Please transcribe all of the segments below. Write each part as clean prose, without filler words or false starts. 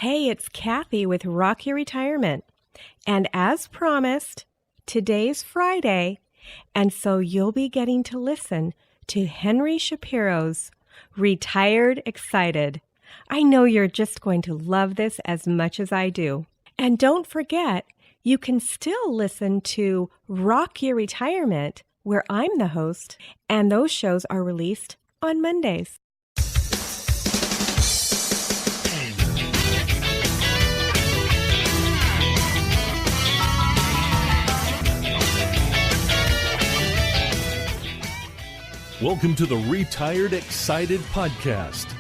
Hey, it's Kathy with Rock Your Retirement. And as promised, today's Friday, and so you'll be getting to listen to Henry Shapiro's Retired Excited. I know you're just going to love this as much as I do. And don't forget, you can still listen to Rock Your Retirement, where I'm the host, and those shows are released on Mondays. Welcome to the Retired Excited podcast.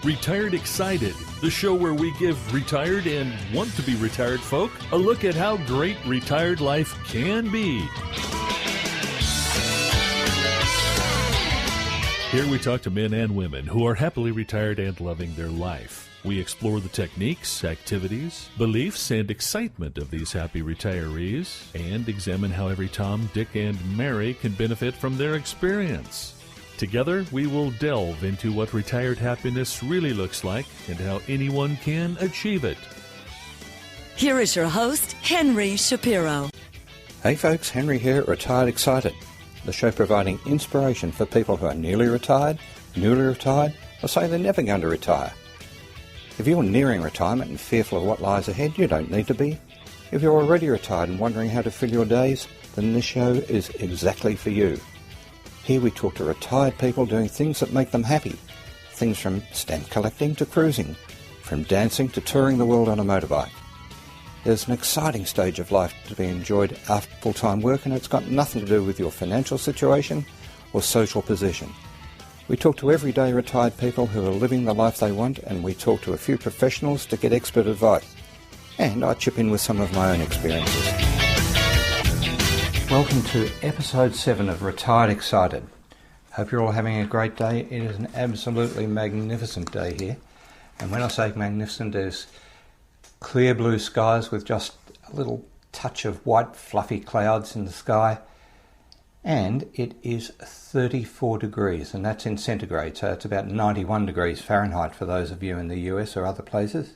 Retired Excited, the show where we give retired and want to be retired folk a look at how great retired life can be. Here we talk to men and women who are happily retired and loving their life. We explore the techniques, activities, beliefs, and excitement of these happy retirees and examine how every Tom, Dick, and Mary can benefit from their experience. Together, we will delve into what retired happiness really looks like and how anyone can achieve it. Here is your host, Henry Shapiro. Hey folks, Henry here, Retired Excited, the show providing inspiration for people who are nearly retired, newly retired, or say they're never going to retire. If you're nearing retirement and fearful of what lies ahead, you don't need to be. If you're already retired and wondering how to fill your days, then this show is exactly for you. Here we talk to retired people doing things that make them happy. Things from stamp collecting to cruising, from dancing to touring the world on a motorbike. There's an exciting stage of life to be enjoyed after full-time work, and it's got nothing to do with your financial situation or social position. We talk to everyday retired people who are living the life they want, and we talk to a few professionals to get expert advice. And I chip in with some of my own experiences. Welcome to episode 7 of Retired Excited. Hope you're all having a great day. It is an absolutely magnificent day here. And when I say magnificent, there's clear blue skies with just a little touch of white fluffy clouds in the sky. And it is 34 degrees, and that's in centigrade, so it's about 91 degrees Fahrenheit for those of you in the US or other places.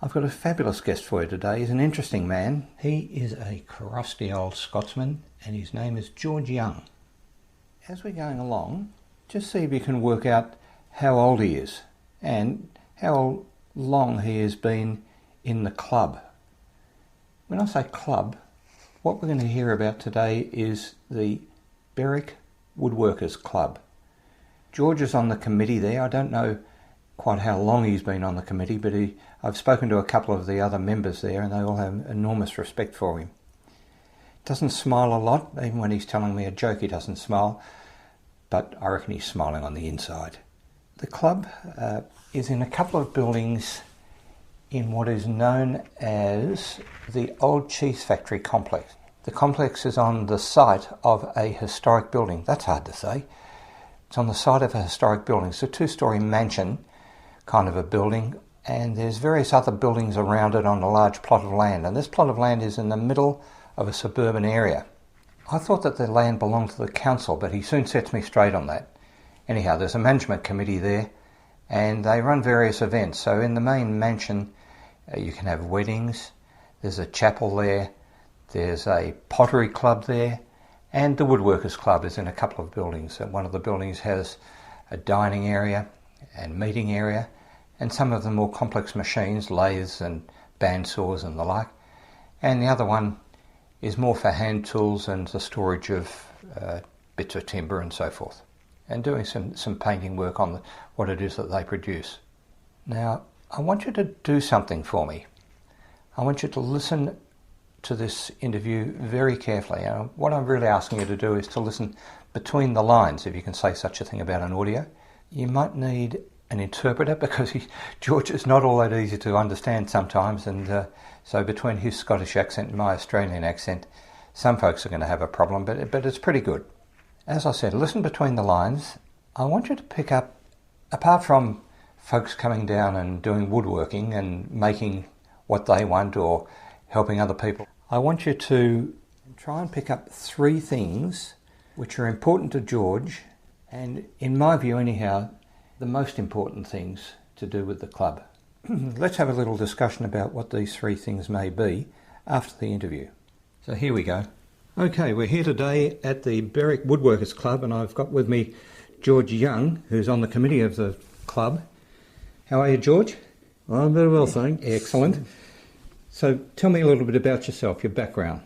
I've got a fabulous guest for you today. He's an interesting man. He is a crusty old Scotsman, and his name is George Young. As we're going along, just see if you can work out how old he is and how long he has been in the club. When I say club, what we're going to hear about today is the Berwick Woodworkers Club. George is on the committee there. I don't know quite how long he's been on the committee, but I've spoken to a couple of the other members there, and they all have enormous respect for him. Doesn't smile a lot. Even when he's telling me a joke, he doesn't smile, but I reckon he's smiling on the inside. The club is in a couple of buildings in what is known as the Old Cheese Factory complex. The complex is on the site of a historic building. That's hard to say. It's on the site of a historic building. It's a 2-storey mansion kind of a building, and there's various other buildings around it on a large plot of land. And this plot of land is in the middle of a suburban area. I thought that the land belonged to the council, but he soon sets me straight on that. Anyhow, there's a management committee there, and they run various events. So in the main mansion, you can have weddings, there's a chapel there, there's a pottery club there, and the Woodworkers Club is in a couple of buildings. One of the buildings has a dining area and meeting area, and some of the more complex machines, lathes and bandsaws and the like. And the other one is more for hand tools and the storage of bits of timber and so forth, and doing some painting work on what it is that they produce. Now, I want you to do something for me. I want you to listen to this interview very carefully. What I'm really asking you to do is to listen between the lines, if you can say such a thing about an audio. You might need an interpreter because George is not all that easy to understand sometimes, and so between his Scottish accent and my Australian accent, some folks are going to have a problem, but it's pretty good. As I said, listen between the lines. I want you to pick up, apart from folks coming down and doing woodworking and making what they want or helping other people, I want you to try and pick up 3 things which are important to George, and in my view anyhow, the most important things to do with the club. let's have a little discussion about what these three things may be after the interview. So here we go. Okay, we're here today at the Berwick Woodworkers Club, and I've got with me George Young, who's on the committee of the club. How are you, George? I'm very well, thanks. Excellent. So tell me a little bit about yourself, your background.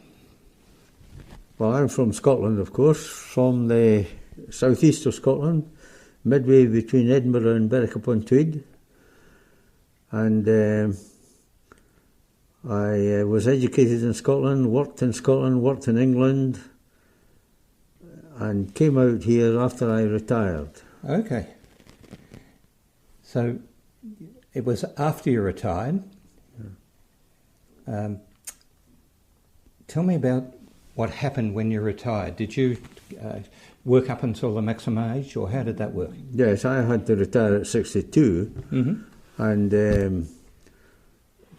Well, I'm from Scotland, of course, from the southeast of Scotland, midway between Edinburgh and Berwick-upon-Tweed. And I was educated in Scotland, worked in England, and came out here after I retired. Okay. So it was after you retired. Tell me about what happened when you retired. Did you work up until the maximum age, or how did that work? Yes, I had to retire at 62, and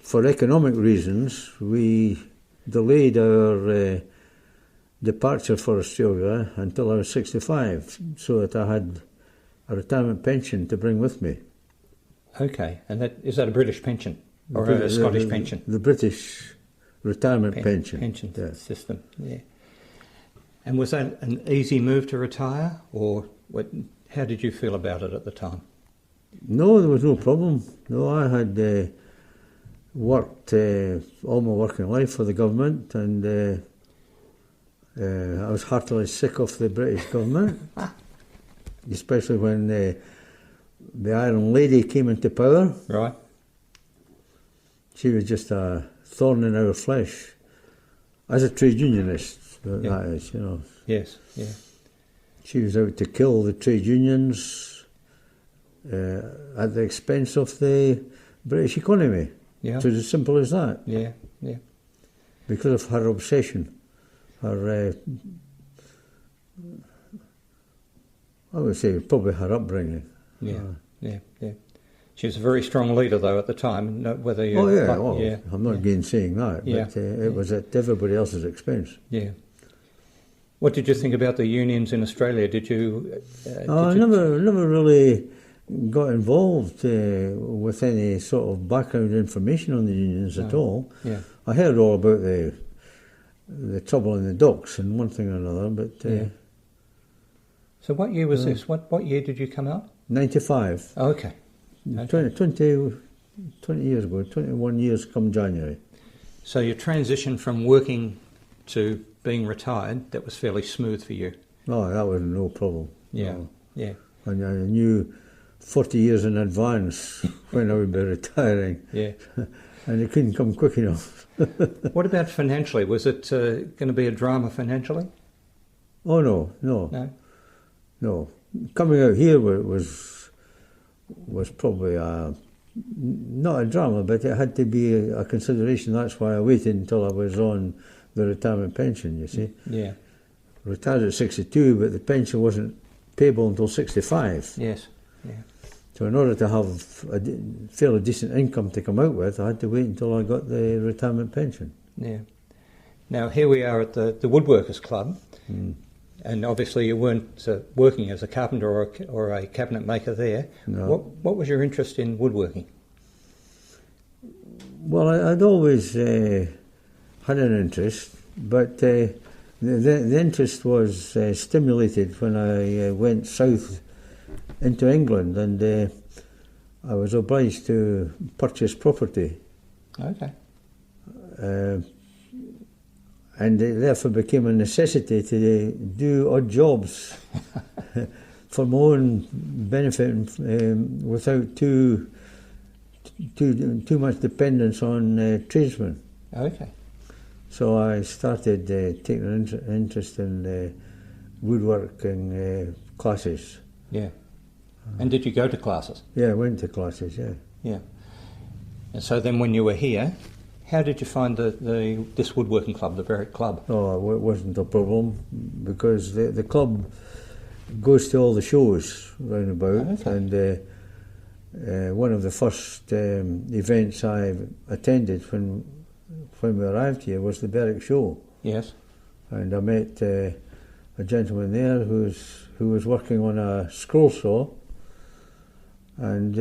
for economic reasons, we delayed our departure for Australia until I was 65, so that I had a retirement pension to bring with me. Okay, and is that a British pension or a Scottish pension? The British retirement pension. Pension system, yeah. And was that an easy move to retire, or how did you feel about it at the time? No, there was no problem. No, I had worked all my working life for the government, and I was heartily sick of the British government, especially when the Iron Lady came into power. Right. She was just a thorn in our flesh, as a trade unionist, that is, you know. Yes, yeah. She was out to kill the trade unions at the expense of the British economy. Yeah. It was as simple as that. Yeah, yeah. Because of her obsession, her, I would say probably her upbringing. Yeah, yeah. She was a very strong leader, though, at the time. Whether you, I'm not gainsaying that, but it was at everybody else's expense. Yeah. What did you think about the unions in Australia? Did you? I never really got involved with any sort of background information on the unions at all. Yeah. I heard all about the trouble in the docks and one thing or another, but. So what year was this? What year did you come out? 95. Oh, okay. 20 years ago, 21 years come January. So your transition from working to being retired, that was fairly smooth for you? Oh, that was no problem. Yeah, no. Yeah. And I knew 40 years in advance when I would be retiring. Yeah. And it couldn't come quick enough. What about financially? Was it going to be a drama financially? Oh, no. Coming out here was probably not a drama, but it had to be a consideration. That's why I waited until I was on the retirement pension, you see. Yeah. Retired at 62, but the pension wasn't payable until 65. Yes, yeah. So in order to have a fairly decent income to come out with, I had to wait until I got the retirement pension. Yeah. Now, here we are at the Woodworkers Club. And obviously you weren't working as a carpenter or a cabinet maker there. No. What was your interest in woodworking? Well, I'd always had an interest, but the interest was stimulated when I went south into England, and I was obliged to purchase property. Okay. And it therefore became a necessity to do odd jobs for my own benefit, without too much dependence on tradesmen. Okay. So I started taking an interest in woodworking classes. Yeah. And did you go to classes? Yeah, I went to classes, yeah. Yeah. And so then when you were here, how did you find this woodworking club, the Berwick Club? Oh, it wasn't a problem, because the club goes to all the shows round about, and one of the first events I attended when we arrived here was the Berwick show. Yes. And I met a gentleman there who was working on a scroll saw, and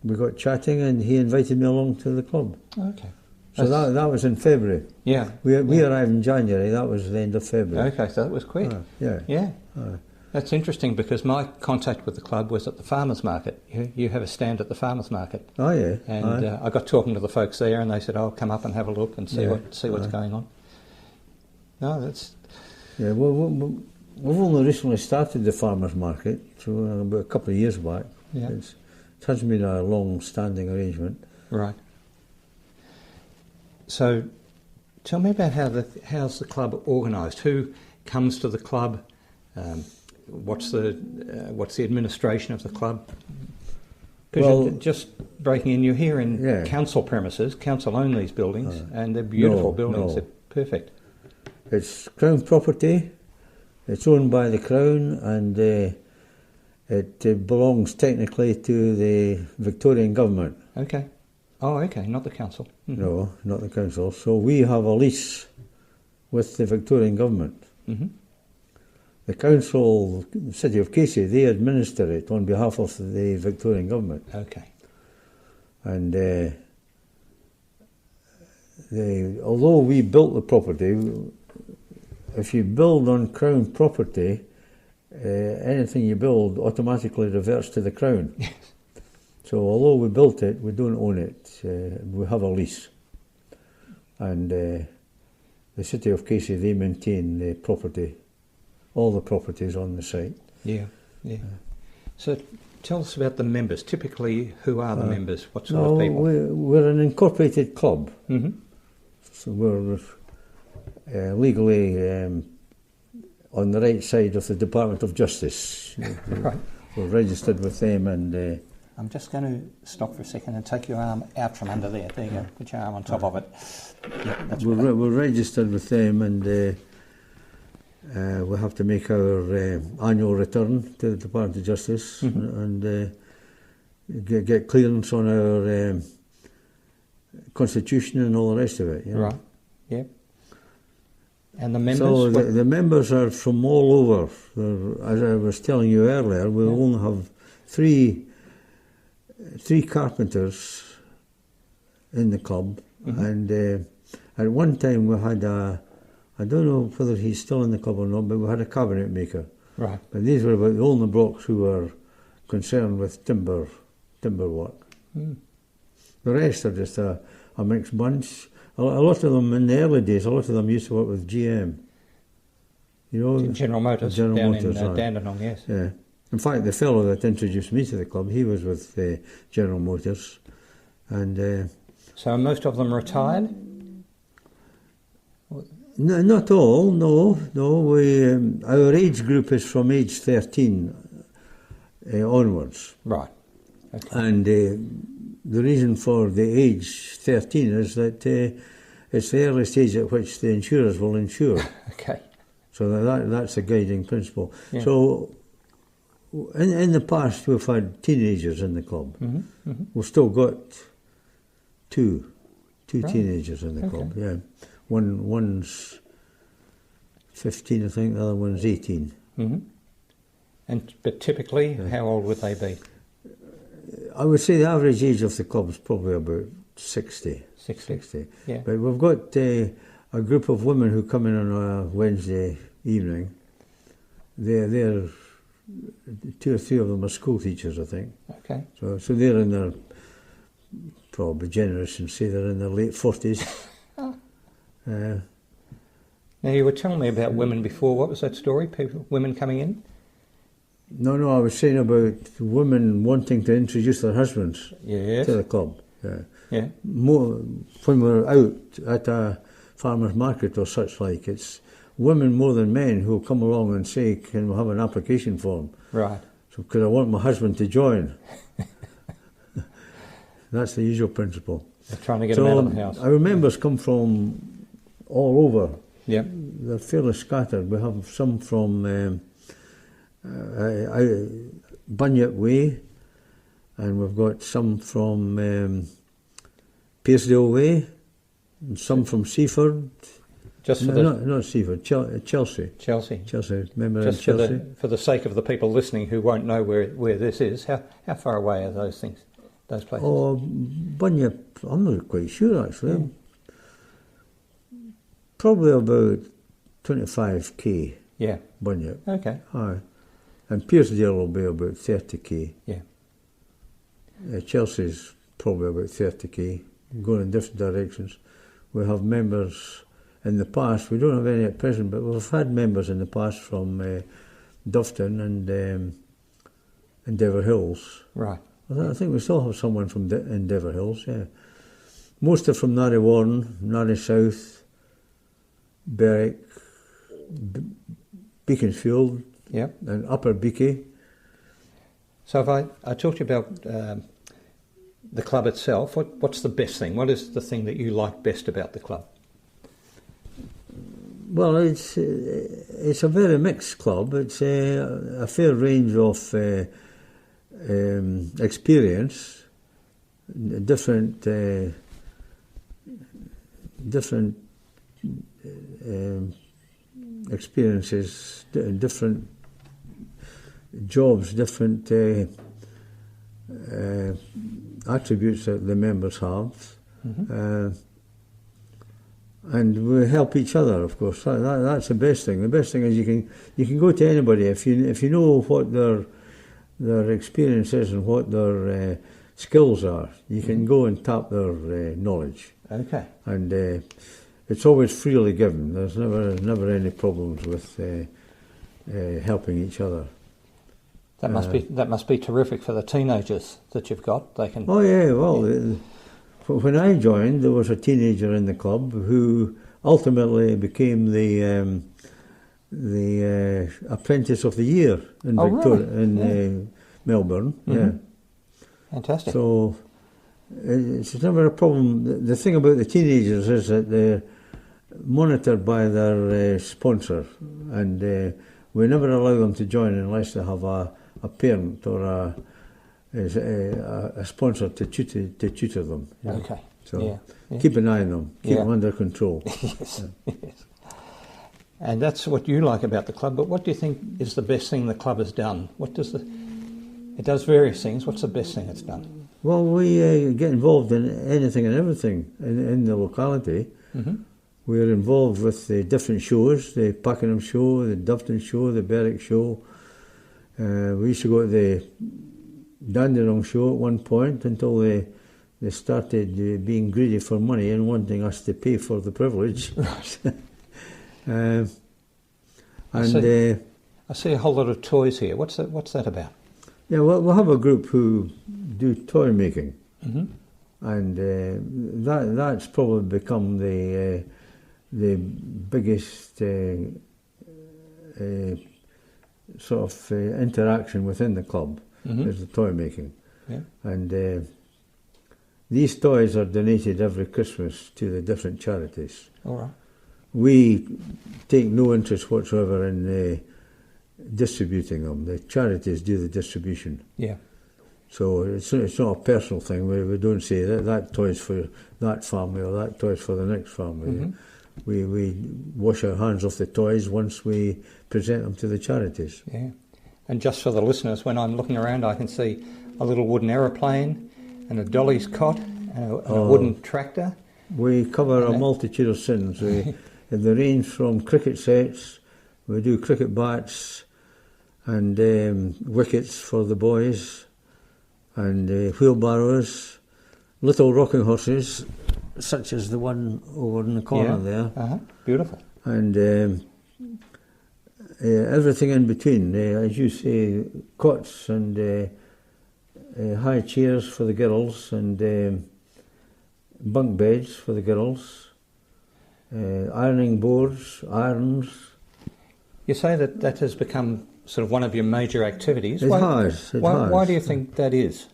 we got chatting, and he invited me along to the club. Okay. So that was in February. Yeah. We arrived in January. That was the end of February. Okay, so that was quick. Yeah. Yeah. Aye. That's interesting because my contact with the club was at the farmers market. You have a stand at the farmers market. Oh yeah. And I got talking to the folks there, and they said, "Oh, come up and have a look and see what's going on." No, that's Yeah. Well, we've only recently started the farmers market, so about a couple of years back. Yeah. It hasn't been a long-standing arrangement. right. So, tell me about how's the club organised? Who comes to the club? What's the administration of the club? Because just breaking in, you're here in council premises. Council own these buildings, and they're beautiful buildings. No. They're perfect. It's Crown property. It's owned by the Crown, and it belongs technically to the Victorian government. Okay. Oh, okay. Not the council. Mm-hmm. No, not the council. So we have a lease with the Victorian government. Mm-hmm. The council, the City of Casey, they administer it on behalf of the Victorian government. Okay. And although we built the property, if you build on Crown property, anything you build automatically reverts to the Crown. So although we built it, we don't own it. We have a lease. And the City of Casey, they maintain the property, all the properties on the site. Yeah. So tell us about the members. Typically, who are the members? What sort of people? We're an incorporated club. Mm-hmm. So we're legally on the right side of the Department of Justice. Right. We're registered with them, and I'm just going to stop for a second and take your arm out from under there. There you go. Put your arm on top of it. Yeah, that's we're registered with them, and we have to make our annual return to the Department of Justice, and get clearance on our constitution and all the rest of it. You know? Right. Yep. And the members? So the members are from all over. As I was telling you earlier, we only have three carpenters in the club, and at one time we had I don't know whether he's still in the club or not, but we had a cabinet maker. Right. But these were about the only blocks who were concerned with timber work. Mm. The rest are just a mixed bunch. A lot of them in the early days, a lot of them used to work with GM. You know, General Motors down in Dandenong, yes. Yeah. In fact, the fellow that introduced me to the club, he was with General Motors, and so most of them retired. No, not all. No. We our age group is from age 13 onwards. Right. Okay. And the reason for the age 13 is that it's the early stage at which the insurers will insure. Okay. So that's the guiding principle. Yeah. So in the past we've had teenagers in the club. Mm-hmm. Mm-hmm. We've still got two teenagers in the club. Yeah. One's 15, I think. The other one's 18. Mm-hmm. But typically, how old would they be? I would say the average age of the club is probably about 60. 60. Yeah. But we've got a group of women who come in on a Wednesday evening. They're 2 or 3 of them are school teachers, I think. Okay. So they're in their, probably generous and say they're in their late 40s. Now, you were telling me about women before. What was that story? Women coming in? No, I was saying about women wanting to introduce their husbands to the club. Yeah. More, when we're out at a farmer's market or such like, it's women more than men who come along and say, can we have an application form? Right. So, because I want my husband to join. That's the usual principle. They're trying to get them out of the house. Our members come from all over. Yep. They're fairly scattered. We have some from Bunyip Way, and we've got some from Pearsdale Way, and some from Seaford. Not Seaford, Chelsea. Chelsea. Remember just Chelsea? For the sake of the people listening who won't know where this is, how far away are those things? those places? Oh, Bunyip, I'm not quite sure actually. Probably about 25k. Yeah. Bunyip. Okay. Aye. And Pearsdale will be about 30k. Yeah. Chelsea's probably about 30k, going in different directions. We have members in the past, we don't have any at present, but we've had members in the past from Dufton and Endeavour Hills. Right. I think we still have someone from Endeavour Hills, yeah. Most are from Narre Warren, Narre South, Berwick, Beaconsfield, Yep. and Upper Beaky. So if I talk to you about the club itself, what's the best thing? What is the thing that you like best about the club? Well, it's a very mixed club. It's a fair range of experience, different experiences, different jobs, different attributes that the members have. And we help each other, of course. That's the best thing. The best thing is you can go to anybody if you know what their experience is and what their skills are. You can go and tap their knowledge. Okay. And it's always freely given. There's never any problems with helping each other. That must be terrific for the teenagers that you've got. They can. Oh yeah, well. When I joined, there was a teenager in the club who ultimately became the apprentice of the year in Victoria, in Melbourne. Mm-hmm. Yeah, fantastic. So it's never a problem. The thing about the teenagers is that they're monitored by their sponsor, and we never allow them to join unless they have a parent or a sponsor to tutor them. You know? Okay. So keep an eye on them, keep them under control. Yes. Yes. And that's what you like about the club. But what do you think is the best thing the club has done? It does various things. What's the best thing it's done? Well, we get involved in anything and everything in the locality. Mm-hmm. We're involved with the different shows: the Pakenham show, the Dufton show, the Berwick show. We used to go to the Dandenong show at one point until they started being greedy for money and wanting us to pay for the privilege. I see a whole lot of toys here. What's that about? Yeah, well, we'll have a group who do toy making, mm-hmm. and that's probably become the biggest sort of interaction within the club. Mm-hmm. Is the toy making. Yeah. And these toys are donated every Christmas to the different charities. All right. We take no interest whatsoever in distributing them. The charities do the distribution. Yeah. So it's not a personal thing. We don't say that toy's for that family or that toy's for the next family. Mm-hmm. We wash our hands off the toys once we present them to the charities. Yeah. And just for the listeners, when I'm looking around, I can see a little wooden aeroplane and a dolly's cot and a wooden tractor. We cover a multitude of sins. They range from cricket sets, we do cricket bats and wickets for the boys, and wheelbarrows, little rocking horses, such as the one over in the corner there. Uh-huh. Beautiful. And everything in between, as you say, cots and high chairs for the girls and bunk beds for the girls, ironing boards, irons. You say that has become sort of one of your major activities. It has. Why do you think that is?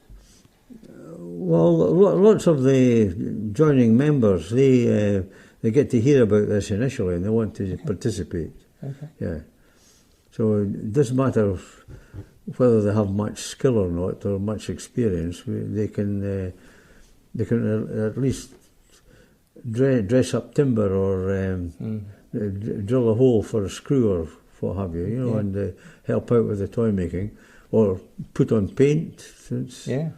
Well, lots of the joining members, they get to hear about this initially and they want to participate. Okay. Yeah. So it doesn't matter whether they have much skill or not, or much experience. They can at least dress up timber or drill a hole for a screw or what have you, you know, and help out with the toy making, or put on paint. Yeah.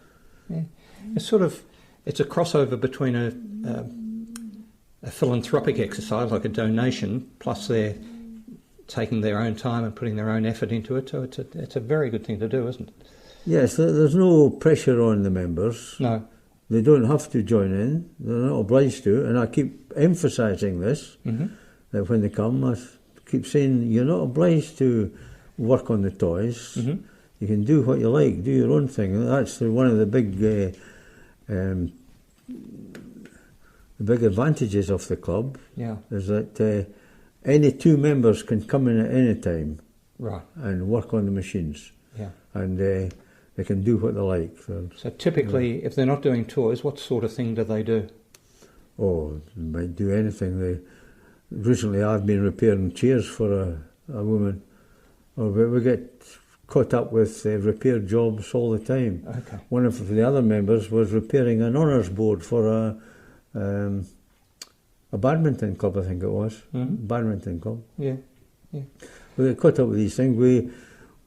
It's a crossover between a philanthropic exercise, like a donation, plus they're taking their own time and putting their own effort into it. So it's a very good thing to do, isn't it? Yes, there's no pressure on the members. No. They don't have to join in. They're not obliged to. And I keep emphasising this, that when they come, I keep saying, you're not obliged to work on the toys. You can do what you like, do your own thing. And that's one of the big advantages of the club, is that any two members can come in at any time, right, and work on the machines, and they can do what they like. So typically, if they're not doing toys, what sort of thing do they do? Oh, they might do anything. Recently, I've been repairing chairs for a woman. Or we get caught up with repair jobs all the time. Okay. One of the other members was repairing an honours board for a badminton club, I think it was. Badminton club. Yeah. We get caught up with these things.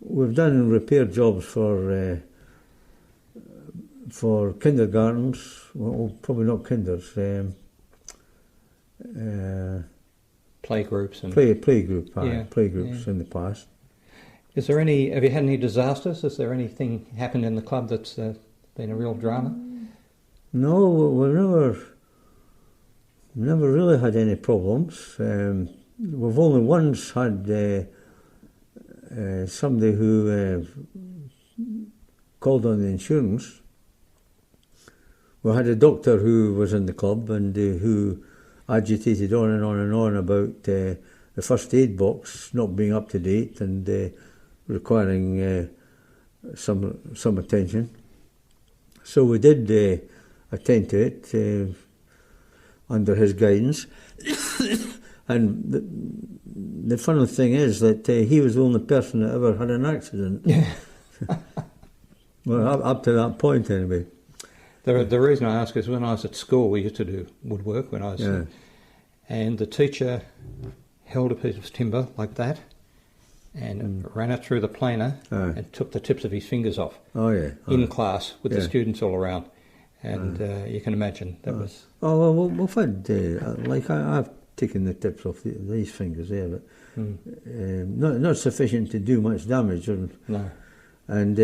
We've done repair jobs for kindergartens. Well, probably not kinders. Playgroups and playgroups in the past. Have you had any disasters? Is there anything happened in the club that's been a real drama? No, we've never really had any problems. We've only once had somebody who called on the insurance. We had a doctor who was in the club and who agitated on and on and on about the first aid box not being up to date and requiring some attention. So we did attend to it under his guidance. And the funny thing is that he was the only person that ever had an accident. Well, up to that point anyway. The reason I ask is when I was at school, we used to do woodwork when I was, and the teacher held a piece of timber like that and ran it through the planer and took the tips of his fingers off. In class with the students all around, and you can imagine that was. Oh well, we've had I've taken the tips off these fingers there, but not sufficient to do much damage. No. And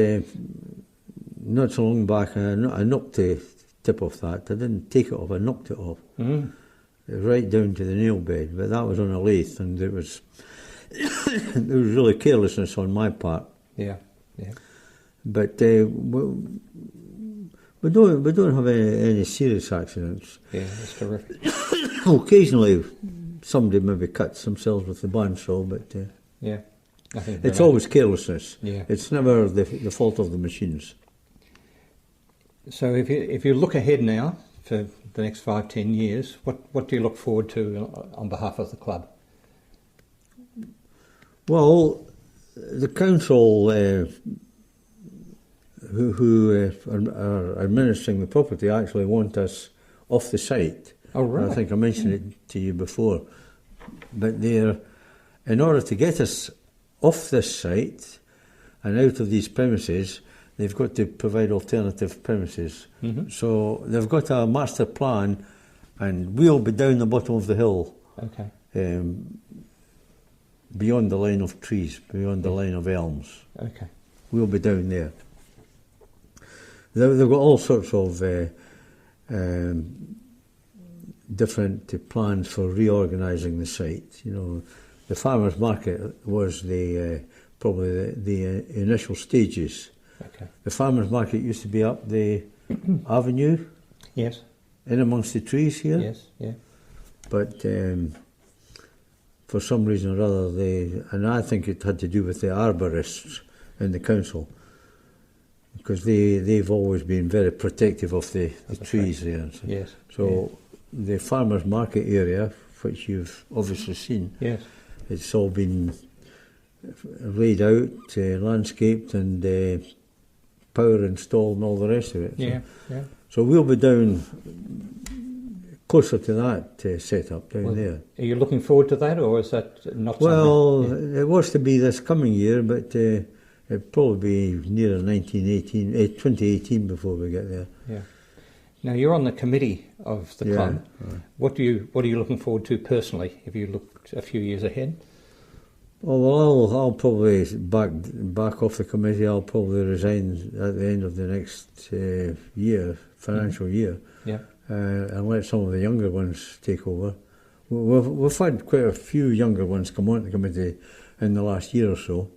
not so long back, I knocked the tip off that. I didn't take it off, I knocked it off. Right down to the nail bed, but that was on a lathe, and it was there was really carelessness on my part. Yeah. But we don't have any serious accidents. Yeah, that's terrific. Occasionally, somebody maybe cuts themselves with the bandsaw, but it's always carelessness. Yeah. It's never the fault of the machines. So if you look ahead now for the next 5-10 years, what do you look forward to on behalf of the club? Well, the council who are administering the property actually want us off the site. Oh, right. I think I mentioned it to you before. But in order to get us off this site and out of these premises, they've got to provide alternative premises. So they've got a master plan, and we'll be down the bottom of the hill. Okay. Beyond the line of trees, beyond the line of elms. Okay. We'll be down there. They've got all sorts of different plans for reorganising the site. You know, the farmers' market was probably the initial stages. Okay. The farmers' market used to be up the avenue. Yes. In amongst the trees here. Yes. Yeah. But for some reason or other, and I think it had to do with the arborists in the council, because they've always been very protective of the trees there. So, yes. So the farmers' market area, which you've obviously seen, it's all been laid out, landscaped, and power installed, and all the rest of it. So, so we'll be down closer to that setup down there. Are you looking forward to that, or is that not well, something? It was to be this coming year, but it'll probably be nearer 2018 before we get there. Yeah. Now you're on the committee of the Yeah, club. right. What are you looking forward to personally? If you looked a few years ahead? Oh, well, I'll probably back off the committee. I'll probably resign at the end of the next financial year, Yeah. and let some of the younger ones take over. We've had quite a few younger ones come on the committee in the last year or so,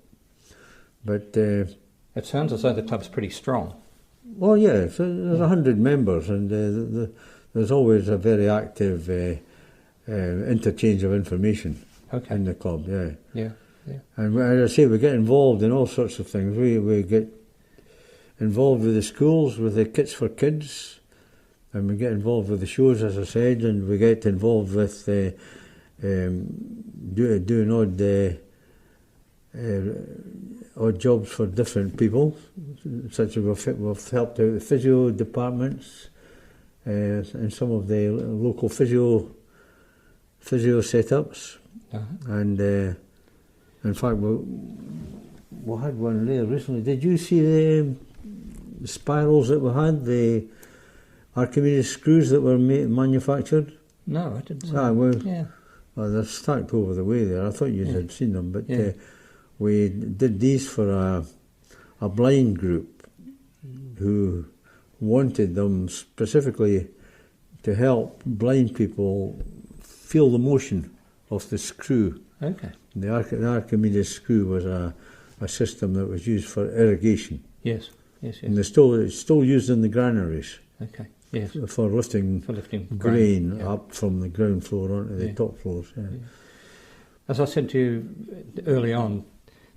but It sounds as though the club's pretty strong. well, yeah, so there's 100 members, and there's always a very active interchange of information Okay. in the club. Yeah. Yeah. Yeah. And as I say, we get involved in all sorts of things. We get involved with the schools, with the Kits for Kids, and we get involved with the shows, as I said, and we get involved with doing odd jobs for different people, such as we've helped out the physio departments and some of the local physio setups. Uh-huh. And in fact, we had one there recently. Did you see the spirals that we had, the Archimedes screws that were manufactured? No, I didn't. Yeah. Well, they're stacked over the way there. I thought you had seen them, but Yeah. we did these for a blind group who wanted them specifically to help blind people feel the motion of the screw. Okay. The Archimedes screw was a system that was used for irrigation, Yes. Yes. and Yes. it's still used in the granaries Okay. Yes. for lifting For lifting grain yeah. up from the ground floor onto the Yeah. top floors. Yeah. Yeah. As I said to you early on,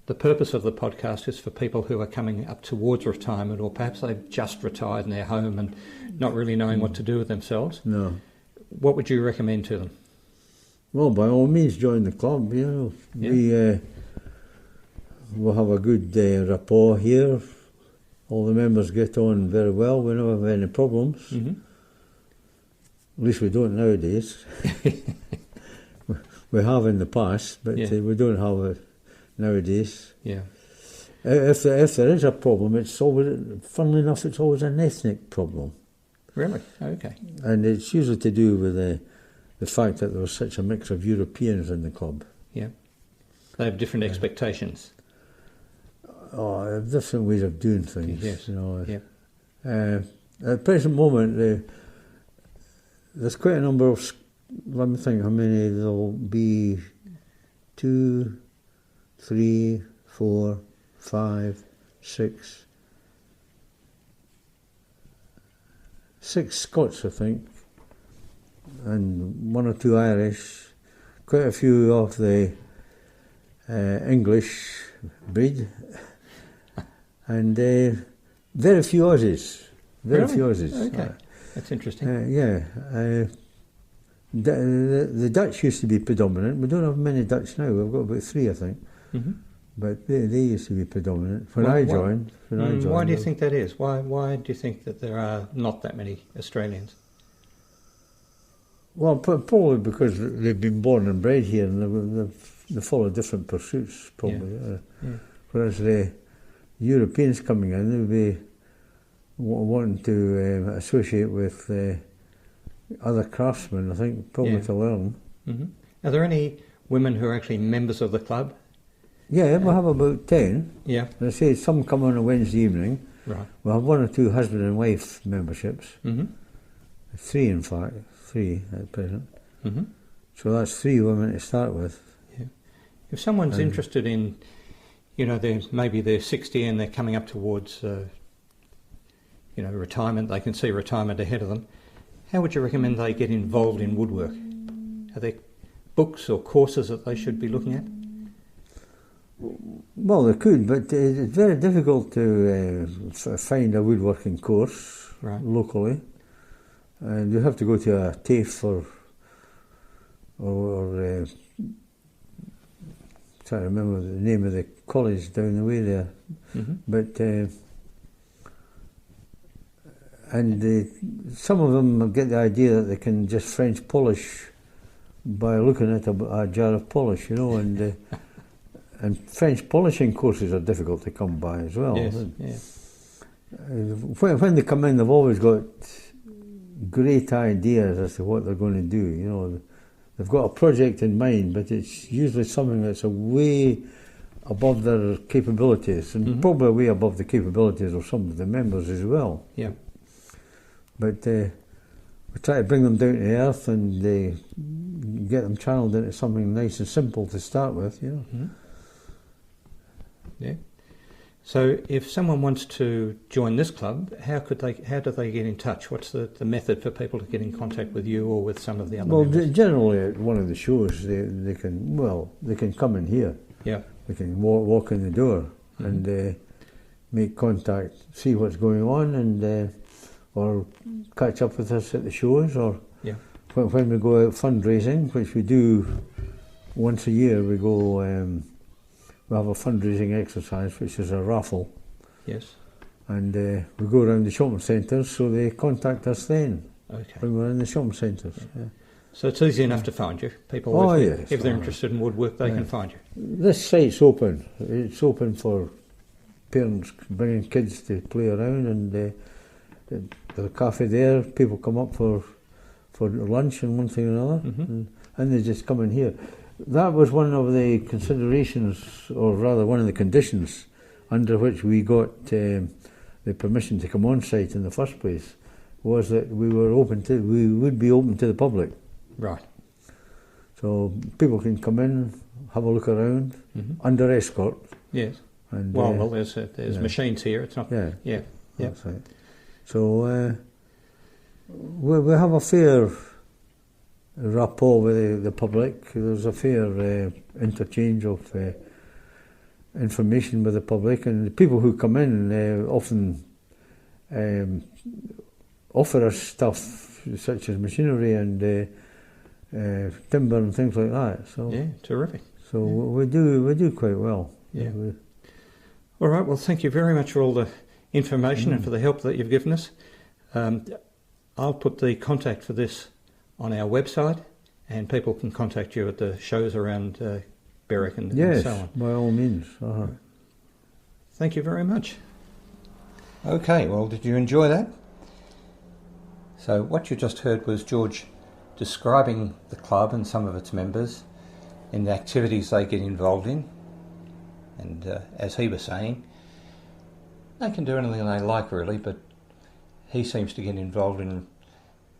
the purpose of the podcast is for people who are coming up towards retirement, or perhaps they've just retired in their home and not really knowing what to do with themselves. No. What would you recommend to them? Well, by all means, join the club. You know, Yeah. we'll have a good rapport here. All the members get on very well. We never have any problems. Mm-hmm. At least we don't nowadays. We have in the past, but Yeah. we don't have it nowadays. Yeah. If there is a problem, it's always, funnily enough, it's always an ethnic problem, Really? Okay. and it's usually to do with the fact that there was such a mix of Europeans in the club. Yeah. They have different expectations. Oh, different ways of doing things. Yes. You know. Yeah. At the present moment, there's quite a number of. Let me think how many there'll be. 2, 3, 4, 5, 6. 6 Scots, I think, and 1 or 2 Irish. Quite a few of the English breed, and very few Aussies. Very Really? few Aussies. Okay. That's interesting. The Dutch used to be predominant. We don't have many Dutch now. We've got about 3, I think. Mm-hmm. But they used to be predominant. When Well, I why- joined. Why do you think that is? Why do you think that there are not that many Australians? Well, probably because they've been born and bred here, and they follow different pursuits, probably. Yeah. Whereas the Europeans coming in, they'll be wanting to associate with other craftsmen, I think, probably Yeah. to learn. Mm-hmm. Are there any women who are actually members of the club? Yeah, we have about 10. Yeah. And I say some come on a Wednesday evening. Right. We have 1 or 2 husband and wife memberships. Mm-hmm. 3, in fact. 3 at present. Mm-hmm. So that's 3 women to start with. Yeah. If someone's interested in, maybe they're 60 and they're coming up towards, retirement, they can see retirement ahead of them. How would you recommend they get involved in woodwork? Are there books or courses that they should be looking at? Well, they could, but it's very difficult to find a woodworking course locally. And you have to go to a TAFE or trying to remember the name of the college down the way there. Mm-hmm. But some of them get the idea that they can just French polish by looking at a jar of polish, and French polishing courses are difficult to come by as well. Yes. Yeah. When they come in, they've always got great ideas as to what they're going to do. You know, they've got a project in mind, but it's usually something that's a way above their capabilities, and probably way above the capabilities of some of the members as well. Yeah. But we try to bring them down to earth and get them channeled into something nice and simple to start with, you know. Yeah. So if someone wants to join this club, how do they get in touch? What's the method for people to get in contact with you or with some of the other members? Generally at one of the shows they can come in here. Yeah. They can walk in the door and make contact, see what's going on, and or catch up with us at the shows, or when we go out fundraising, which we do once a year. We go. We have a fundraising exercise, which is a raffle. Yes. And we go around the shopping centres, so they contact us then. Okay. When we're in the shopping centres. Yeah. So it's easy enough to find you. People, if they're interested in woodwork, they can find you. This site's open. It's open for parents bringing kids to play around, and there's a cafe there. People come up for lunch and one thing or another, and they just come in here. That was one of the considerations, or rather one of the conditions under which we got the permission to come on site in the first place, was that we would be open to the public. Right. So people can come in, have a look around, under escort. Yes. And, well, there's machines here. It's not. Yeah. That's right. So we have a fair rapport with the public. There's a fair interchange of information with the public, and the people who come in often offer us stuff such as machinery and timber and things like that. So yeah, terrific. So we do quite well. Yeah. All right. Well, thank you very much for all the information and for the help that you've given us. I'll put the contact for this on our website, and people can contact you at the shows around Berwick and so on. Yes, by all means. Thank you very much. Okay, well, did you enjoy that? So what you just heard was George describing the club and some of its members and the activities they get involved in. And as he was saying, they can do anything they like really, but he seems to get involved in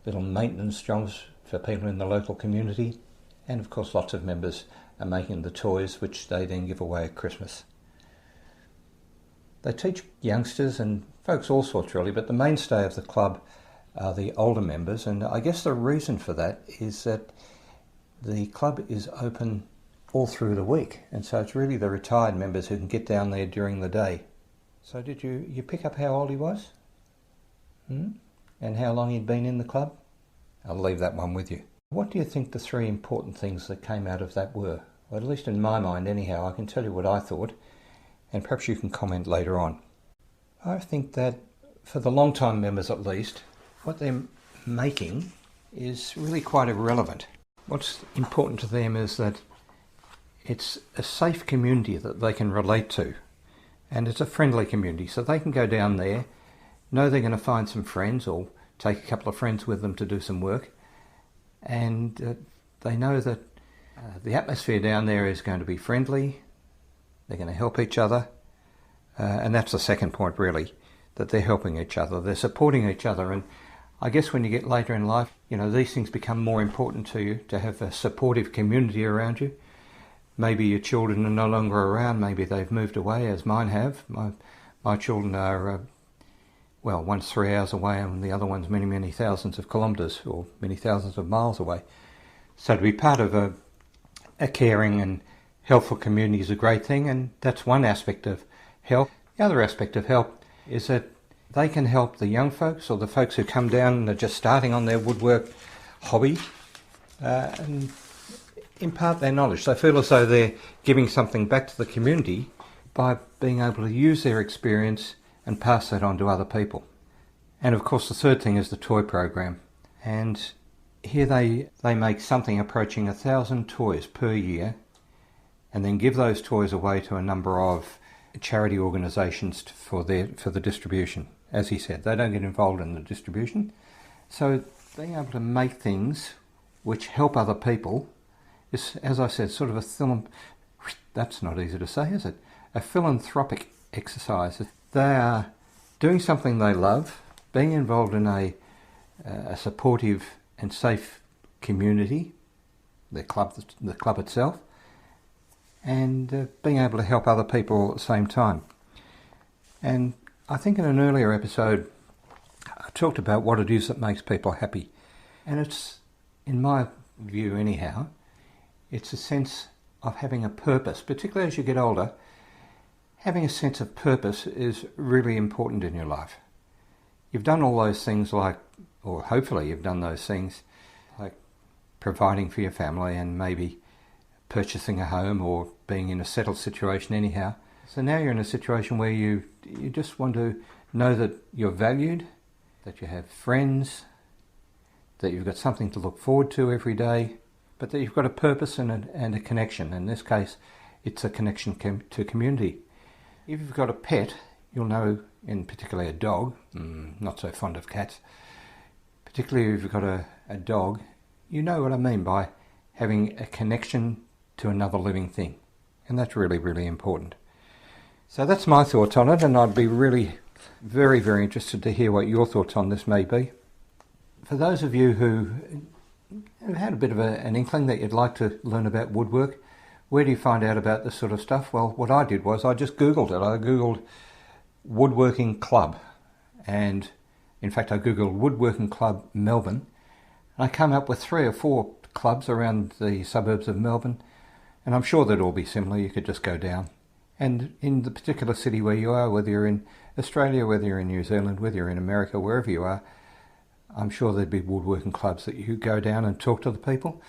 little maintenance jobs for people in the local community, and of course lots of members are making the toys which they then give away at Christmas. They teach youngsters and folks all sorts really, but the mainstay of the club are the older members, and I guess the reason for that is that the club is open all through the week, and so it's really the retired members who can get down there during the day. So did you pick up how old he was? And how long he'd been in the club? I'll leave that one with you. What do you think the three important things that came out of that were? Well, at least in my mind anyhow, I can tell you what I thought, and perhaps you can comment later on. I think that for the long-time members at least, what they're making is really quite irrelevant. What's important to them is that it's a safe community that they can relate to, and it's a friendly community, so they can go down there, know they're going to find some friends or take a couple of friends with them to do some work, and they know that the atmosphere down there is going to be friendly, they're going to help each other, and that's the second point really, that they're helping each other, they're supporting each other. And I guess when you get later in life, you know, these things become more important to you, to have a supportive community around you. Maybe your children are no longer around, maybe they've moved away, as mine have. My children are, well, one's 3 hours away and the other one's many, many thousands of kilometres or many thousands of miles away. So to be part of a caring and helpful community is a great thing, and that's one aspect of help. The other aspect of help is that they can help the young folks or the folks who come down and are just starting on their woodwork hobby and impart their knowledge. They feel as though they're giving something back to the community by being able to use their experience and pass that on to other people. And of course the third thing is the toy program. And here they make something approaching 1,000 toys per year, and then give those toys away to a number of charity organisations for the distribution. As he said, they don't get involved in the distribution, so being able to make things which help other people is, as I said, sort of that's not easy to say, is it? A philanthropic exercise. They are doing something they love, being involved in a supportive and safe community, the club itself, and being able to help other people at the same time. And I think in an earlier episode I talked about what it is that makes people happy. And it's, in my view anyhow, it's a sense of having a purpose. Particularly as you get older, having a sense of purpose is really important in your life. You've done all those things or hopefully you've done those things like providing for your family and maybe purchasing a home or being in a settled situation anyhow. So now you're in a situation where you just want to know that you're valued, that you have friends, that you've got something to look forward to every day, but that you've got a purpose and a connection. In this case, it's a connection to community. If you've got a pet, you'll know, in particularly a dog, not so fond of cats, particularly if you've got a dog, you know what I mean by having a connection to another living thing. And that's really, really important. So that's my thoughts on it, and I'd be really very, very interested to hear what your thoughts on this may be. For those of you who have had a bit of an inkling that you'd like to learn about woodwork, where do you find out about this sort of stuff? Well, what I did was I just Googled it. I Googled Woodworking Club, and in fact I Googled Woodworking Club Melbourne, and I came up with 3 or 4 clubs around the suburbs of Melbourne, and I'm sure they'd all be similar. You could just go down. And in the particular city where you are, whether you're in Australia, whether you're in New Zealand, whether you're in America, wherever you are, I'm sure there'd be woodworking clubs that you go down and talk to the people.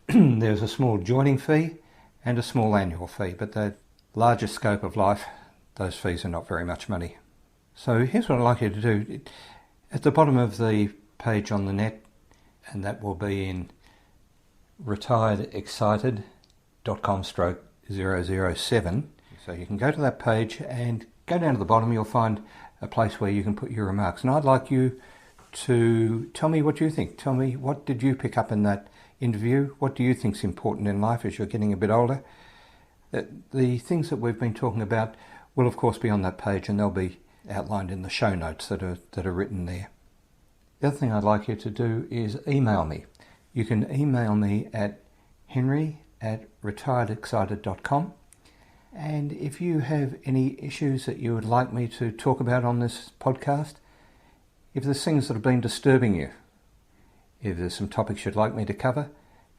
There's a small joining fee and a small annual fee, but the larger scope of life, those fees are not very much money. So here's what I'd like you to do. At the bottom of the page on the net, and that will be in retiredexcited.com/007. So you can go to that page and go down to the bottom. You'll find a place where you can put your remarks. And I'd like you to tell me what you think. Tell me, what did you pick up in that interview? What do you think is important in life as you're getting a bit older? The things that we've been talking about will of course be on that page, and they'll be outlined in the show notes that are written there. The other thing I'd like you to do is email me. You can email me at henry@retiredexcited.com. And if you have any issues that you would like me to talk about on this podcast, if there's things that have been disturbing you, if there's some topics you'd like me to cover,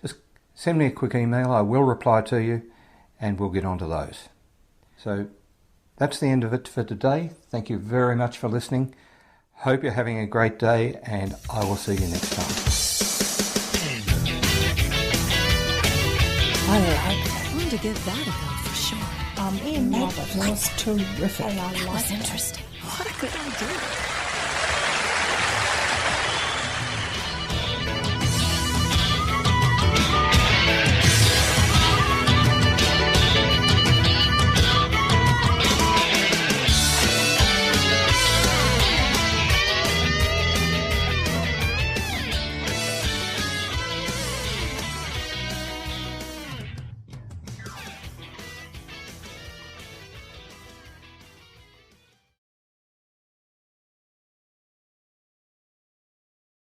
just send me a quick email. I will reply to you and we'll get on to those. So that's the end of it for today. Thank you very much for listening. Hope you're having a great day, and I will see you next time. I like it. I'm going to give that a go for sure. Ian, that was terrific. That was interesting. What a good idea.